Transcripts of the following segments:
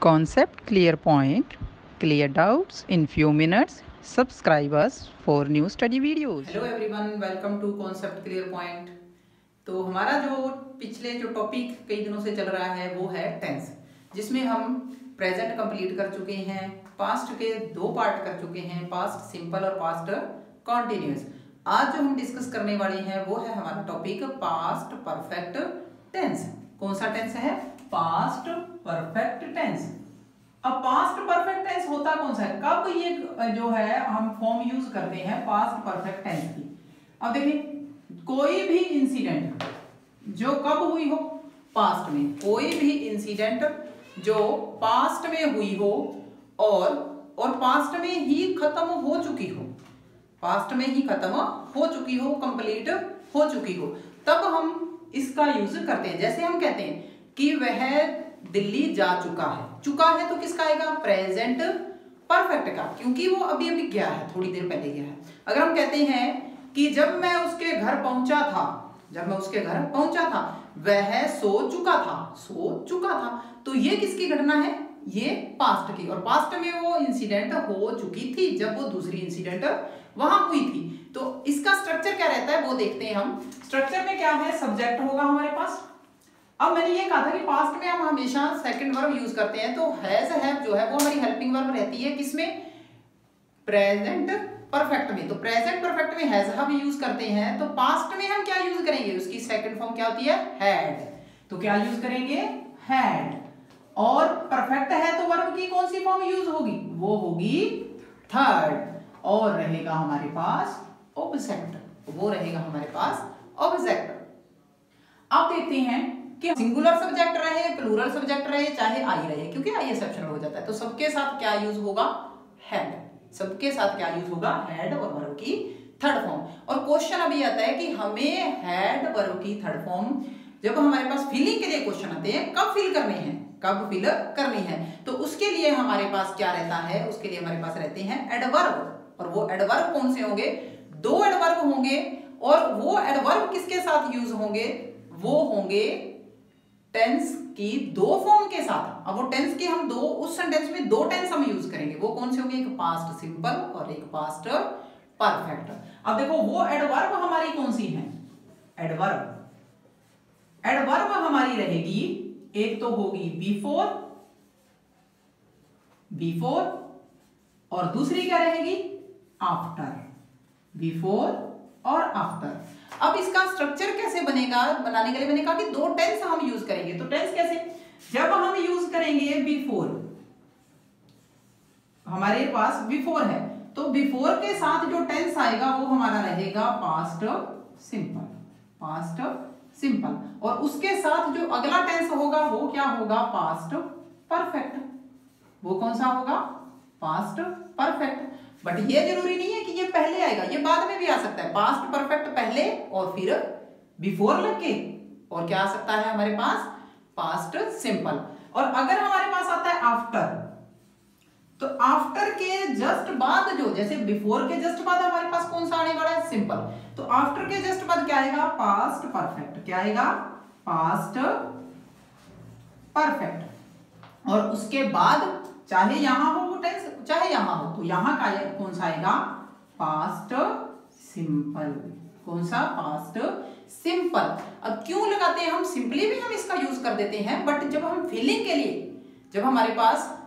Concept clear point, clear doubts in few minutes. Subscribe us for new study videos. Hello everyone, welcome to concept clear point. तो हमारा पिछले topic कई दिनों से चल रहा है वो है टेंस, जिसमें हम प्रेजेंट कंप्लीट कर चुके हैं, पास्ट के दो पार्ट कर चुके हैं, पास्ट सिंपल और पास्ट कॉन्टिन्यूस। आज जो हम डिस्कस करने वाले हैं वो है हमारा टॉपिक पास्ट परफेक्ट टेंस। कौन सा टेंस है? Past perfect tense. अब पास्ट परफेक्ट टेंस होता कौन सा है, कब ये जो है हम फॉर्म यूज करते हैं पास्ट परफेक्ट टेंस की। अब देखिए, कोई भी इंसिडेंट जो कब हुई हो, पास्ट में, कोई भी इंसिडेंट जो पास्ट में हुई हो और पास्ट में ही खत्म हो चुकी हो, पास्ट में ही खत्म हो चुकी हो, कंप्लीट हो चुकी हो, तब हम इसका यूज करते हैं। जैसे हम कहते हैं कि वह दिल्ली जा चुका है। चुका है तो किसका आएगा? प्रेजेंट परफेक्ट का, क्योंकि वो अभी अभी गया है, थोड़ी देर पहले गया है। अगर हम कहते हैं कि जब मैं उसके घर पहुंचा था, जब मैं उसके घर पहुंचा था वह सो चुका था, सो चुका था, तो ये किसकी घटना है? ये पास्ट की, और पास्ट में वो इंसिडेंट हो चुकी थी जब वो दूसरी इंसिडेंट वहां हुई थी। तो इसका स्ट्रक्चर क्या रहता है वो देखते हैं हम। स्ट्रक्चर में क्या है? सब्जेक्ट होगा हमारे पास। अब मैंने ये कहा था कि पास्ट में हम हमेशा सेकंड वर्ब यूज करते हैं, तो हैज हैव जो है वो हमारी हेल्पिंग वर्ब रहती है किसमें? प्रेजेंट परफेक्ट में। तो प्रेजेंट परफेक्ट में हैज हैव यूज करते हैं, तो पास्ट में हम क्या यूज करेंगे? उसकी सेकंड फॉर्म क्या होती है? हैड। तो क्या यूज करेंगे? हैड। और परफेक्ट है तो वर्ब की कौन सी फॉर्म यूज होगी? वो होगी थर्ड, और रहेगा हमारे पास ऑब्जेक्ट, वो रहेगा हमारे पास ऑब्जेक्ट। अब देखते हैं कि सिंगुलर सब्जेक्ट रहे, प्लूरल सब्जेक्ट रहे, चाहे आई रहे, क्योंकि आई एक्सेप्शनल हो जाता है, तो सबके साथ क्या यूज होगा? हैड। सबके साथ क्या यूज होगा? हैड और वर्ब की थर्ड फॉर्म। और क्वेश्चन अभी आता है कि हमें हैड वर्ब की थर्ड फॉर्म जब हमारे पास फिलिंग के लिए क्वेश्चन आते हैं, कब फिल करने हैं, कब फिल करनी है, तो उसके लिए हमारे पास क्या रहता है? उसके लिए हमारे पास रहते हैं एडवर्ब। और वो एडवर्ब कौन से होंगे? दो एडवर्ब होंगे, और वो एडवर्ब किसके साथ यूज होंगे? वो होंगे टेंस की दो फॉर्म के साथ। अब वो टेंस की हम दो, उस सेंटेंस में दो टेंस हम यूज करेंगे, वो कौन से होंगे? एक पास्ट सिंपल और एक पास्ट परफेक्ट। अब देखो, वो एडवर्ब हमारी कौन सी है? एडवर्ब, एडवर्ब हमारी रहेगी, एक तो होगी बिफोर, बिफोर, और दूसरी क्या रहेगी? आफ्टर, बिफोर और आफ्टर। अब इसका स्ट्रक्चर कैसे बनेगा? बनाने के लिए मैंने कहा कि दो टेंस हम यूज करेंगे। तो टेंस कैसे? जब हम यूज करेंगे बिफोर, हमारे पास बिफोर है, तो बिफोर के साथ जो टेंस आएगा वो हमारा रहेगा पास्ट सिंपल, पास्ट सिंपल, और उसके साथ जो अगला टेंस होगा वो क्या होगा? Past perfect. वो कौन सा होगा? Past perfect. बट ये जरूरी नहीं है कि ये पहले आएगा, ये बाद में भी आ सकता है। पास्ट परफेक्ट पहले और फिर बिफोर लग के, और क्या आ सकता है हमारे पास? Past simple. और अगर हमारे पास आता है आफ्टर, तो आफ्टर के जस्ट बाद जो, जैसे बिफोर के जस्ट बाद हमारे पास कौन सा आने वाला है? सिंपल। तो आफ्टर के जस्ट बाद क्या आएगा? Past perfect. क्या आएगा? Past perfect. और उसके बाद चाहे यहां हो वो टेंस, चाहे यहां हो, तो यहां का कौन सा आएगा? Past simple. कौन सा? Past simple. अब क्यों लगाते हैं हम? सिंपली भी हम इसका यूज कर देते हैं, बट जब हम फिलिंग के लिए, जब हमारे पास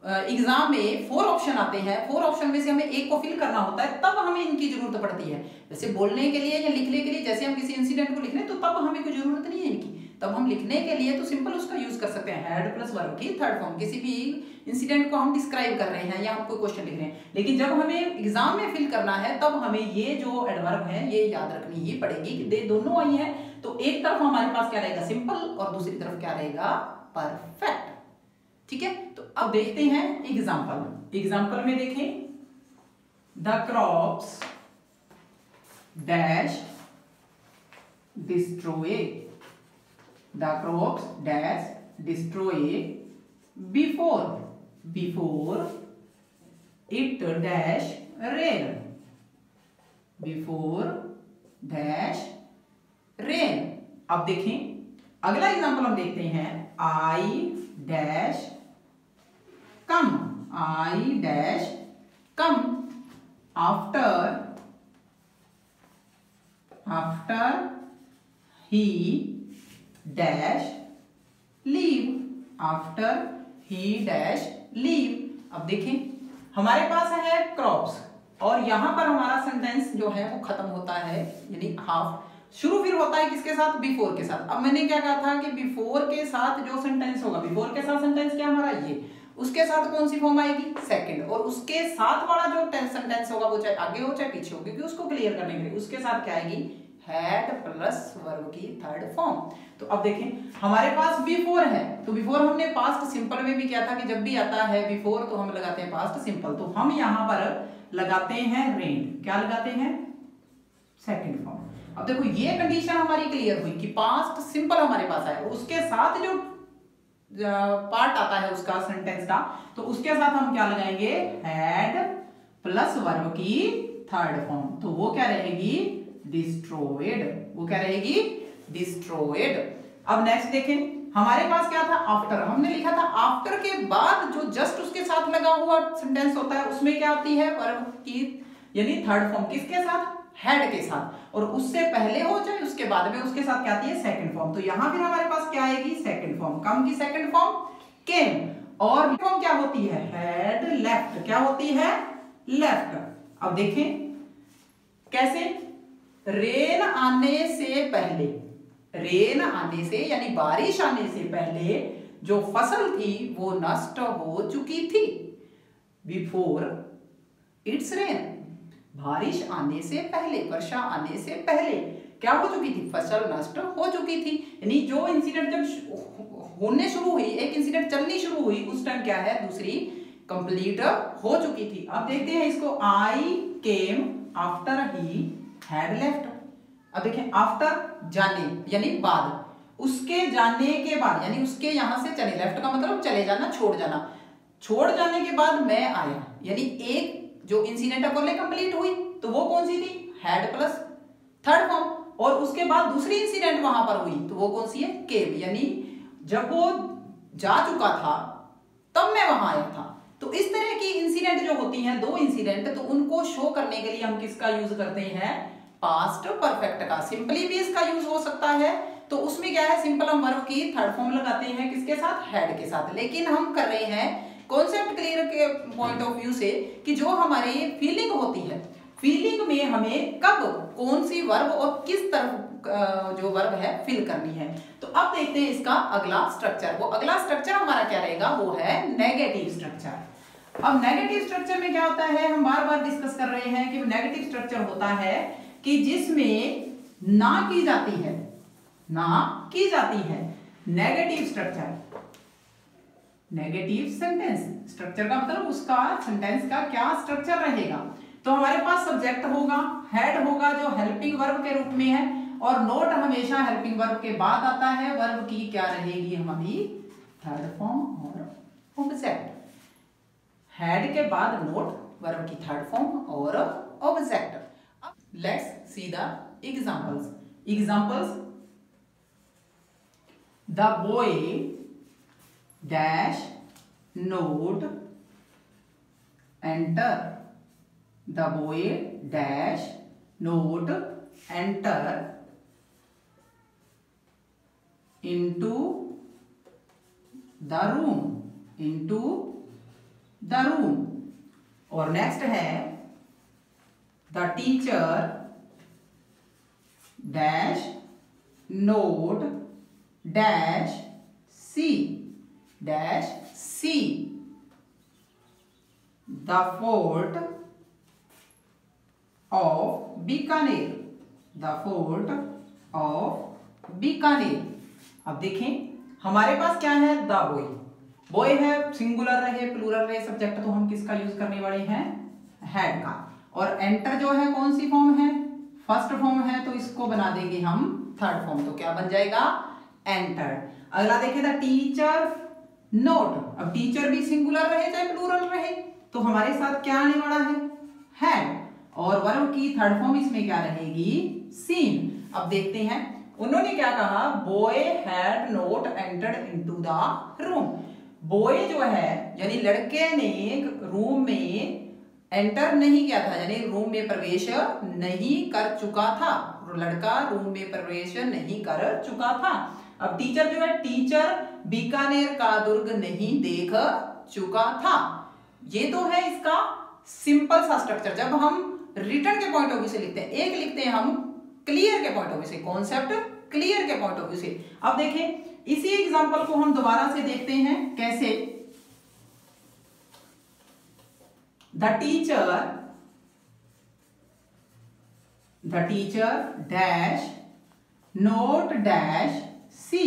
एग्जाम में 4 ऑप्शन आते हैं, 4 ऑप्शन में से हमें एक को फिल करना होता है, तब हमें इनकी जरूरत पड़ती है। वैसे बोलने के लिए या लिखने के लिए, जैसे हम किसी इंसिडेंट को लिख रहे हैं, तो तब हमें कोई जरूरत नहीं है इनकी। तब हम लिखने के लिए तो सिंपल उसका यूज कर सकते हैं, हैड प्लस वर्ब की थर्ड फॉर्म। किसी भी इंसिडेंट को हम डिस्क्राइब कर रहे हैं या हम कोई क्वेश्चन लिख रहे हैं, लेकिन जब हमें एग्जाम में फिल करना है, तब हमें ये जो एडवर्ब है ये याद रखनी ही पड़ेगी कि दोनों आई है। तो एक तरफ हमारे पास क्या रहेगा? सिंपल, और दूसरी तरफ क्या रहेगा? परफेक्ट। ठीक है, तो अब देखते हैं एग्जाम्पल। एग्जाम्पल में देखें, the crops dash destroy, the crops dash destroy before, before it dash rain, before dash rain. अब देखें, अगला एग्जांपल हम देखते हैं, I dash I dash come after he dash leave, after he dash leave। अब देखें हमारे पास है क्रॉप्स और यहां पर हमारा सेंटेंस जो है वो खत्म होता है, यानी हाफ शुरू फिर होता है किसके साथ, बिफोर के साथ। अब मैंने क्या कहा था कि बिफोर के साथ जो सेंटेंस होगा, बिफोर के साथ सेंटेंस क्या हमारा ये, उसके साथ कौन सी फॉर्म आएगी, सेकंड, और उसके साथ वाला जो सेंटेंस होगा वो चाहे आगे हो चाहे पीछे हो, क्योंकि उसको क्लियर करने के लिए उसके साथ क्या आएगी, हैड प्लस वर्ब की थर्ड फॉर्म। तो अब देखें हमारे पास बिफोर है, तो बिफोर हमने पास्ट सिंपल में भी किया था कि जब भी आता है बिफोर तो हम लगाते हैं पास्ट सिंपल, तो हम यहां पर लगाते हैं रेंड, क्या लगाते हैं, सेकंड फॉर्म। अब देखो ये कंडीशन हमारी क्लियर हुई कि पास्ट सिंपल हमारे पास है, उसके साथ जो पार्ट आता है उसका सेंटेंस का, तो उसके साथ हम क्या लगाएंगे, हैड प्लस वर्ब की थर्ड फॉर्म, तो वो क्या रहेगी, डिस्ट्रॉयड, वो क्या रहेगी, डिस्ट्रॉयड। अब नेक्स्ट देखें हमारे पास क्या था, आफ्टर, हमने लिखा था आफ्टर के बाद जो जस्ट उसके साथ लगा हुआ सेंटेंस होता है उसमें क्या आती है, वर्ब की यानी थर्ड फॉर्म, किसके साथ, हैड के साथ, और उससे पहले हो चाहे उसके बाद में उसके साथ क्या आती है, सेकंड फॉर्म। तो यहां फिर हमारे पास क्या आएगी, सेकंड फॉर्म, कम की सेकंड फॉर्म केम, और फॉर्म क्या होती है, हैड लेफ्ट, क्या होती है, लेफ्ट। अब देखें कैसे, रेन आने से पहले, रेन आने से यानी बारिश आने से पहले जो फसल थी वो नष्ट हो चुकी थी, बिफोर इट्स रेन, बारिश आने से पहले, वर्षा आने से पहले क्या हो चुकी थी, फसल नष्ट हो चुकी थी। यानी जो इंसिडेंट जब होने शुरू हुई, एक इंसिडेंट चलनी शुरू हुई, उस टाइम क्या है, दूसरी कंप्लीट हो चुकी थी। अब देखते हैं इसको, I came after he had left. अब देखें आफ्टर जाने यानी बाद, उसके जाने के बाद यानी उसके यहां से चले, लेफ्ट का मतलब चले जाना, छोड़ जाना, छोड़ जाने के बाद मैं आया, यानी एक जो इंसिडेंट है कंप्लीट हुई, तो वो कौन सी थी, हैड प्लस थर्ड फॉर्म, और उसके बाद दूसरी इंसिडेंट वहां पर हुई तो वो कौन सी है, केम, यानी जब वो जा चुका था तब मैं वहां आया था। तो इस तरह की इंसिडेंट जो होती हैं, दो इंसिडेंट, तो उनको शो करने के लिए हम किसका यूज करते हैं, पास्ट परफेक्ट का। सिंपली भी इसका यूज हो सकता है, तो उसमें क्या है, सिंपल हम वर्ब की थर्ड फॉर्म लगाते हैं किसके साथ, हैड के साथ। लेकिन हम कर रहे हैं कॉन्सेप्ट क्लियर के पॉइंट ऑफ व्यू से कि जो हमारी फीलिंग होती है, फीलिंग में हमें कब कौन सी वर्ब और किस तरफ जो वर्ब है फिल करनी है। तो अब देखते हैं इसका अगला स्ट्रक्चर। वो अगला स्ट्रक्चर हमारा क्या रहेगा, वो है नेगेटिव स्ट्रक्चर। अब नेगेटिव स्ट्रक्चर में क्या होता है, हम बार बार डिस्कस कर रहे हैं कि नेगेटिव स्ट्रक्चर होता है कि जिसमें ना की जाती है, ना की जाती है, negative structure, negative sentence structure का मतलब उसका सेंटेंस का क्या स्ट्रक्चर रहेगा। तो हमारे पास सब्जेक्ट होगा, हेड होगा जो हेल्पिंग वर्ब के रूप में है, और नोट हमेशा हेल्पिंग वर्ब के बाद आता है। वर्ब की क्या रहेगी हमारी, थर्ड फॉर्म और ऑब्जेक्ट। हेड के बाद नोट, वर्ब की थर्ड फॉर्म और object. Let's see the examples. Examples, the boy dash note enter, the boy dash note enter into the room, into the room। और नेक्स्ट है the teacher dash note dash see the fort of Bikaner, the fort of Bikaner. अब देखें हमारे पास क्या है, the boy, boy है, singular रहे plural रहे सब्जेक्ट, तो हम किसका यूज करने वाले हैं, हैड का। और एंटर जो है कौन सी फॉर्म है, फर्स्ट फॉर्म है, तो इसको बना देंगे हम थर्ड फॉर्म, तो क्या बन जाएगा, एंटर्ड। अगला देखें द टीचर नोट, अब टीचर भी सिंगुलर रहे चाहे प्लूरल रहे, तो हमारे साथ क्या आने वाला है, हैड, और वर्ब की थर्ड फॉर्म इसमें क्या रहेगी, सीन। अब देखते हैं उन्होंने क्या कहा, boy had note entered into the room. Boy जो है यानी लड़के ने रूम में एंटर नहीं किया था, यानी रूम में प्रवेश नहीं कर चुका था, लड़का रूम में प्रवेश नहीं कर चुका था। अब टीचर जो है, टीचर बीकानेर का दुर्ग नहीं देख चुका था। ये तो है इसका सिंपल सा स्ट्रक्चर। जब हम रिटर्न के पॉइंट ऑफ व्यू से लिखते हैं, एक लिखते हैं हम क्लियर के पॉइंट ऑफ व्यू से, कॉन्सेप्ट क्लियर के पॉइंट ऑफ व्यू से। अब देखें इसी एग्जांपल को हम दोबारा से देखते हैं कैसे। The teacher dash note dash see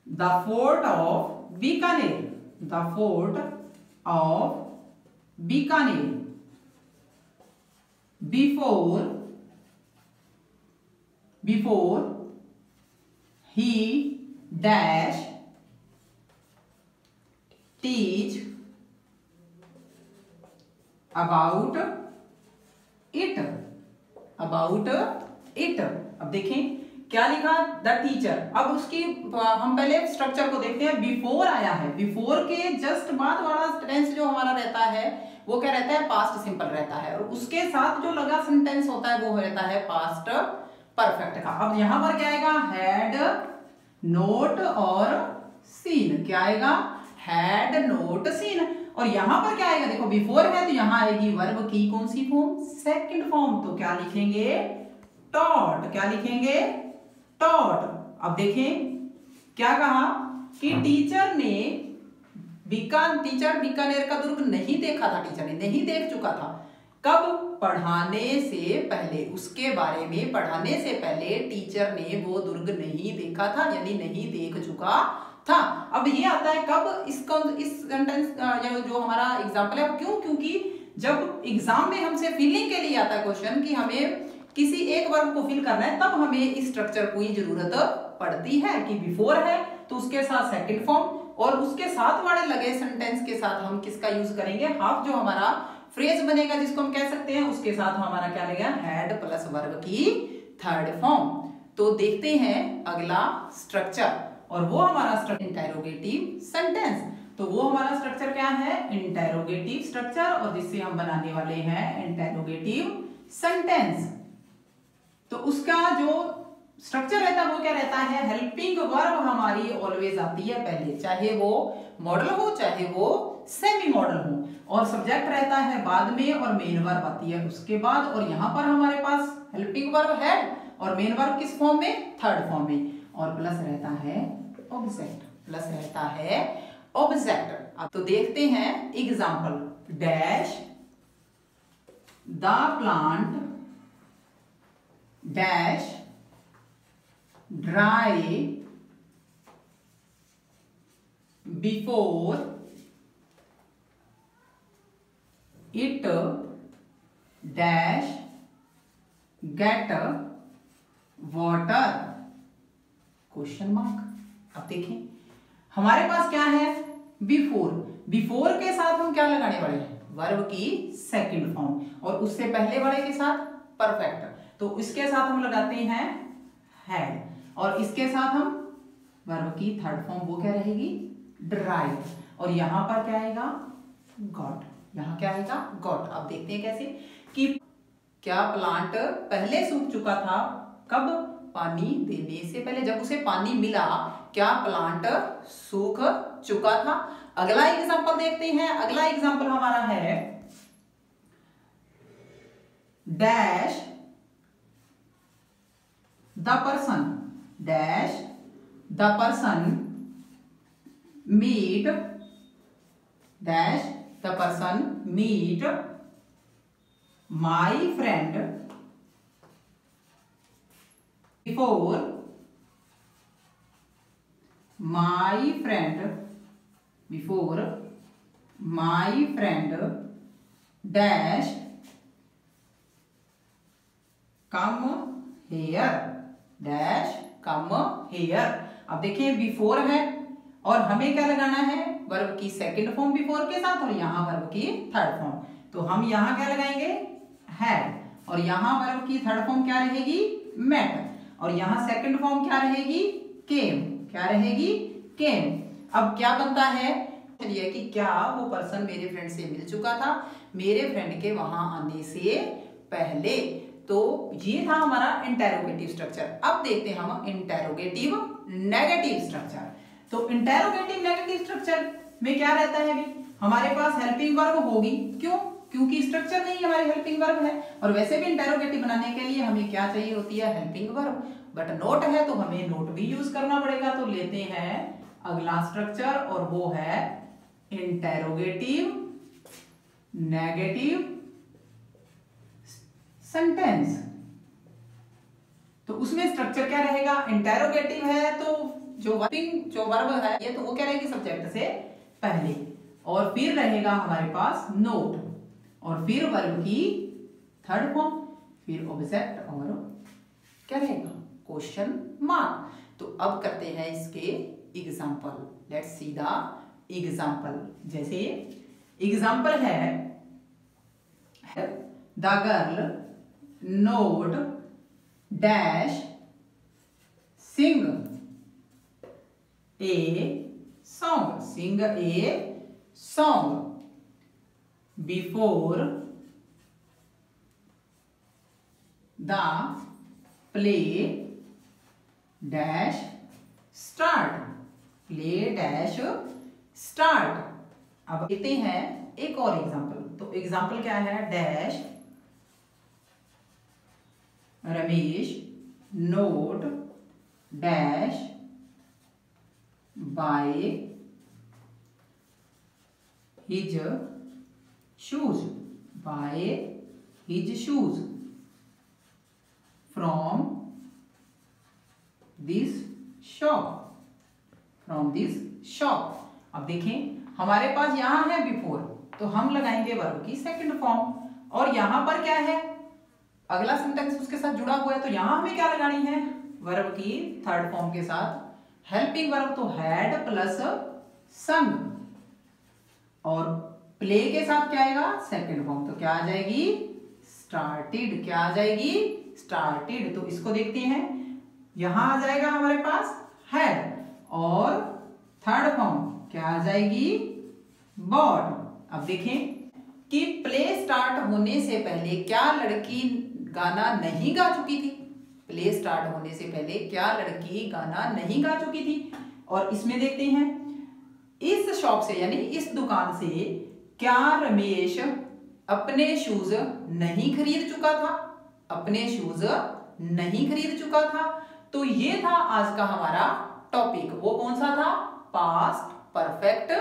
the fort of Bikaner, the fort of Bikaner before he dash teach about it, अब देखें क्या लिखा, द टीचर। अब उसकी हम पहले स्ट्रक्चर को देखते हैं। बिफोर आया है, बिफोर के जस्ट बाद वाला टेंस जो हमारा रहता है वो क्या रहता है, पास्ट सिंपल रहता है, और उसके साथ जो लगा सेंटेंस होता है वो रहता है पास्ट परफेक्ट का। अब यहां पर क्या आएगा, हैड नोट और सीन, क्या आएगा, हैड नोट सीन। और यहां पर क्या आएगा, देखो बिफोर है तो यहां आएगी वर्ब की कौन सी फॉर्म, सेकंड फॉर्म, तो क्या लिखेंगे, टॉट, क्या लिखेंगे, टॉट। अब देखें क्या कहा कि टीचर बीकानेर का दुर्ग नहीं देखा था, टीचर ने नहीं देख चुका था। कब, पढ़ाने से पहले, उसके बारे में पढ़ाने से पहले टीचर ने वो दुर्ग नहीं देखा था, यानी नहीं देख चुका था। अब ये आता है कब, इस सेंटेंस जो हमारा एग्जांपल है, क्यों, क्योंकि जब एग्जाम में हमसे फिलिंग के लिए आता है क्वेश्चन कि हमें किसी एक वर्ब को फिल करना है, तब हमें इस स्ट्रक्चर की जरूरत पड़ती है कि बिफोर है तो उसके साथ सेकंड फॉर्म, और उसके साथ वाले लगे सेंटेंस के साथ हम किसका यूज करेंगे, हाफ जो हमारा फ्रेज बनेगा जिसको हम कह सकते हैं, उसके साथ हमारा क्या लगेगा, हैड प्लस वर्ब की थर्ड फॉर्म। तो देखते हैं अगला स्ट्रक्चर, और वो हमारा स्ट्रक्चर इंटेरोगेटिव सेंटेंस। तो वो हमारा स्ट्रक्चर क्या है, इंटेरोगेटिव स्ट्रक्चर, और जिससे हम बनाने वाले हैं इंटेरोगेटिव सेंटेंस। तो उसका जो स्ट्रक्चर रहता है वो क्या रहता है, हेल्पिंग वर्ब हमारी ऑलवेज आती है पहले, चाहे वो मॉडल हो चाहे वो सेमी मॉडल हो, और सब्जेक्ट रहता है बाद में, और मेन वर्ब आती है उसके बाद। और यहां पर हमारे पास हेल्पिंग वर्ब है और मेन वर्ब किस फॉर्म में, थर्ड फॉर्म में, और प्लस रहता है ऑब्जेक्ट, प्लस रहता है ऑब्जेक्ट। अब तो देखते हैं example, dash the plant dash dry before it dash get water, question mark. अब देखें हमारे पास क्या है, बिफोर, बिफोर के साथ हम क्या लगाने वाले हैं, वर्ब की सेकंड फॉर्म, और उससे पहले वाले के साथ परफेक्ट, तो इसके साथ हम लगाते हैं हैड, और इसके साथ हम वर्ब की थर्ड फॉर्म वो क्या रहेगी, ड्राई, और यहां पर क्या आएगा, गॉट, यहां क्या आएगा, गॉट। अब देखते हैं कैसे कि क्या प्लांट पहले सूख चुका था, कब, पानी देने से पहले, जब उसे पानी मिला क्या प्लांट सूख चुका था। अगला एग्जांपल देखते हैं, अगला एग्जांपल हमारा है dash the person, dash the person meet, dash the person meet my friend before my friend, before my friend dash come here, dash come here. अब देखिए बिफोर है और हमें क्या लगाना है, वर्ब की सेकंड फॉर्म बिफोर के साथ, और यहां वर्ब की थर्ड फॉर्म, तो हम यहां क्या लगाएंगे, हैड, और यहां वर्ब की थर्ड फॉर्म क्या रहेगी, मेट, और यहां सेकंड फॉर्म क्या रहेगी, केम, क्या रहेगी, केम। अब क्या बनता है, चलिए कि क्या वो पर्सन मेरे फ्रेंड से मिल चुका था मेरे फ्रेंड के वहां आने से पहले। तो ये था हमारा इंटेरोगेटिव स्ट्रक्चर। अब देखते हैं हम इंटेरोगेटिव नेगेटिव स्ट्रक्चर। तो इंटेरोगेटिव नेगेटिव स्ट्रक्चर में क्या रहता है अभी, हमारे पास हेल्पिंग वर्ब होगी, क्यों, क्योंकि स्ट्रक्चर नहीं हमारी हेल्पिंग वर्ब है, और वैसे भी इंटेरोगेटिव बनाने के लिए हमें क्या चाहिए होती है, हेल्पिंग वर्ब, बट नोट है तो हमें नोट भी यूज करना पड़ेगा। तो लेते हैं अगला स्ट्रक्चर और वो है इंटेरोगेटिव नेगेटिव सेंटेंस। तो उसमें स्ट्रक्चर क्या रहेगा, इंटेरोगेटिव है तो जो वर्ब है ये तो वो क्या रहेगी, सब्जेक्ट से पहले, और फिर रहेगा हमारे पास नोट, और फिर वर्ब की थर्ड फॉर्म, फिर ऑब्जेक्ट और क्या रहेगा, क्वेश्चन मार्क। तो अब करते हैं इसके example. Let's see the example. जैसे एग्जाम्पल है the girl not dash sing a song, sing a song before the play dash start, play dash start. अब देखते हैं एक और एग्जांपल। तो एग्जांपल क्या है, dash Ramesh note dash by his shoes, by his shoes from this shop, from this shop. अब देखें हमारे पास यहां है बिफोर, तो हम लगाएंगे वर्ब की सेकंड फॉर्म, और यहां पर क्या है, अगला सेंटेंस उसके साथ जुड़ा हुआ है, तो यहां हमें क्या लगानी है, वर्ब की थर्ड फॉर्म के साथ हेल्पिंग वर्ब, तो हैड प्लस संग, और प्ले के साथ क्या आएगा, सेकंड फॉर्म, तो क्या आ जाएगी, स्टार्टेड, क्या आ जाएगी, स्टार्टेड। तो इसको देखते हैं, यहां आ जाएगा हमारे पास हैड, और थर्ड फॉर्म क्या आ जाएगी, बॉट। अब देखें कि प्ले स्टार्ट होने से पहले क्या लड़की गाना नहीं गा चुकी थी, प्ले स्टार्ट होने से पहले क्या लड़की गाना नहीं गा चुकी थी। और इसमें देखते हैं इस शॉप से यानी इस दुकान से क्या रमेश अपने शूज नहीं खरीद चुका था, अपने शूज नहीं खरीद चुका था। तो ये था आज का हमारा टॉपिक। वो कौन सा था, पास्ट परफेक्ट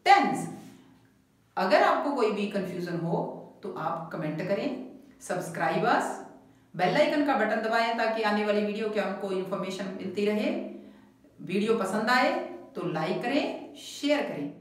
टेंस। अगर आपको कोई भी कंफ्यूजन हो तो आप कमेंट करें, सब्सक्राइब अस, बेल आइकन का बटन दबाएं ताकि आने वाली वीडियो की आपको इंफॉर्मेशन मिलती रहे। वीडियो पसंद आए तो लाइक करें, शेयर करें।